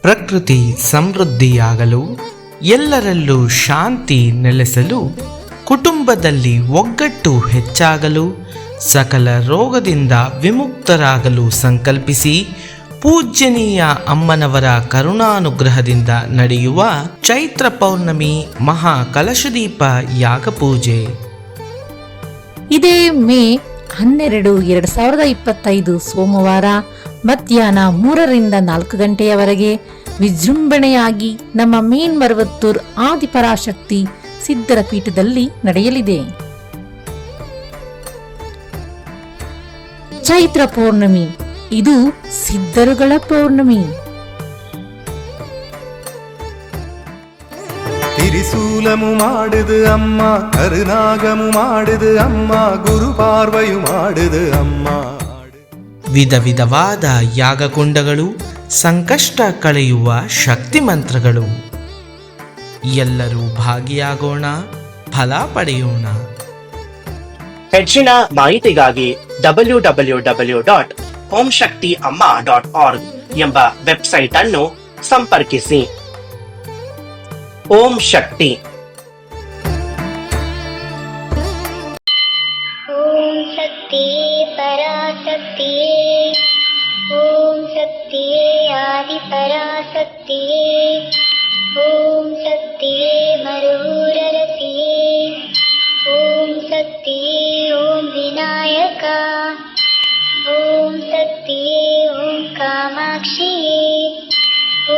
ಪ್ರಕೃತಿ ಸಮೃದ್ಧಿಯಾಗಲು, ಎಲ್ಲರಲ್ಲೂ ಶಾಂತಿ ನೆಲೆಸಲು, ಕುಟುಂಬದಲ್ಲಿ ಒಗ್ಗಟ್ಟು ಹೆಚ್ಚಾಗಲು, ಸಕಲ ರೋಗದಿಂದ ವಿಮುಕ್ತರಾಗಲು ಸಂಕಲ್ಪಿಸಿ ಪೂಜ್ಯನೀಯ ಅಮ್ಮನವರ ಕರುಣಾನುಗ್ರಹದಿಂದ ನಡೆಯುವ ಚೈತ್ರ ಪೌರ್ಣಮಿ ಮಹಾ ಕಲಶದೀಪ ಯಾಗ ಪೂಜೆ ಇದೇ ಮೇ 12, 2025 ಸೋಮವಾರ ಮಧ್ಯಾಹ್ನ 3ರಿಂದ 4 ಗಂಟೆಯವರೆಗೆ ವಿಜೃಂಭಣೆಯಾಗಿ ನಮ್ಮ ಮೇನ್ಮರವತ್ತೂರ್ ಆದಿಪರಾಶಕ್ತಿ ಸಿದ್ಧರ ಪೀಠದಲ್ಲಿ ನಡೆಯಲಿದೆ. ಚೈತ್ರ ಪೌರ್ಣಮಿ ಇದು ಸಿದ್ಧರುಗಳ ಪೌರ್ಣಮಿ. തിരിശൂലമു മാടുത് അമ്മ, കരുനാഗമു മാടുത് അമ്മ, ಗುರುಪಾರ್ವಯು ಮಾಡುದು ಅಮ್ಮ. ವಿಧ ವಿಧವಾದ ಯಾಗಕುಂಡಗಳು, ಸಂಕಷ್ಟ ಕಳೆಯುವ ಶಕ್ತಿ ಮಂತ್ರಗಳು. ಎಲ್ಲರೂ ಭಾಗಿಯಾಗೋಣ, ಫಲ ಪಡೆಯೋಣ. ಹೆಚ್ಚಿನ ಮಾಹಿತಿಗಾಗಿ www.omshaktiamma.org ಎಂಬ ವೆಬ್ಸೈಟ್ ಅನ್ನು ಸಂಪರ್ಕಿಸಿ. ಓಂ ಶಕ್ತಿ. ಓಂ ಶಕ್ತಿ ಪರಾಶಕ್ತಿ, ಓಂ ಶಕ್ತಿ ಆದಿ ಪರಾಶಕ್ತಿ, ಓಂ ಶಕ್ತಿ ಮರೂರರಸಿ, ಓಂ ಶಕ್ತಿ ಓಂ ವಿನಾಯಕ, ಓಂ ಶಕ್ತಿ ಓಂ ಕಾಮಾಕ್ಷಿ,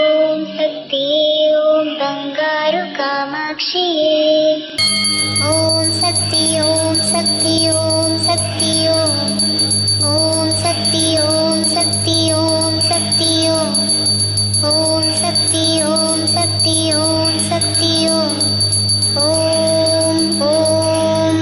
ಓಂ ಶಕ್ತಿ ಓಂ ಬಂಗಾರು ಕಾಮಾಕ್ಷಿ, ಓಂ ಶಕ್ತಿ ಓಂ ಶಕ್ತಿ ಓಂ ಶಕ್ತಿ ಓಂ ಶಕ್ತಿ ಓಂ ಶಕ್ತಿ ಓಂ ಶಕ್ತಿ ಓಂ ಶಕ್ತಿ ಓಂ ಶಕ್ತಿ ಓಂ ಶಕ್ತಿ ಓಂ ಓಂ ಓಂ.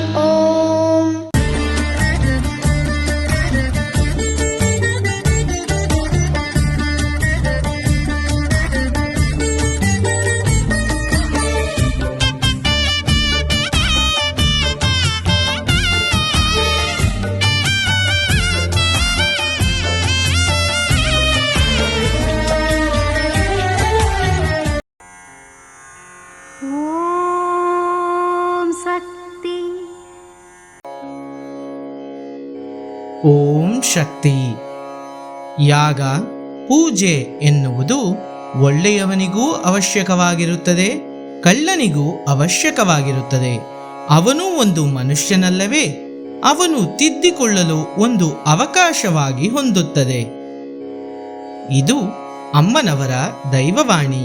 ಓಂ ಶಕ್ತಿ. ಯಾಗ ಪೂಜೆ ಎನ್ನುವುದು ಒಳ್ಳೆಯವನಿಗೂ ಅವಶ್ಯಕವಾಗಿರುತ್ತದೆ, ಕಳ್ಳನಿಗೂ ಅವಶ್ಯಕವಾಗಿರುತ್ತದೆ. ಅವನೂ ಒಂದು ಮನುಷ್ಯನಲ್ಲವೇ? ಅವನು ತಿದ್ದಿಕೊಳ್ಳಲು ಒಂದು ಅವಕಾಶವಾಗಿ ಹೊಂದುತ್ತದೆ. ಇದು ಅಮ್ಮನವರ ದೈವವಾಣಿ.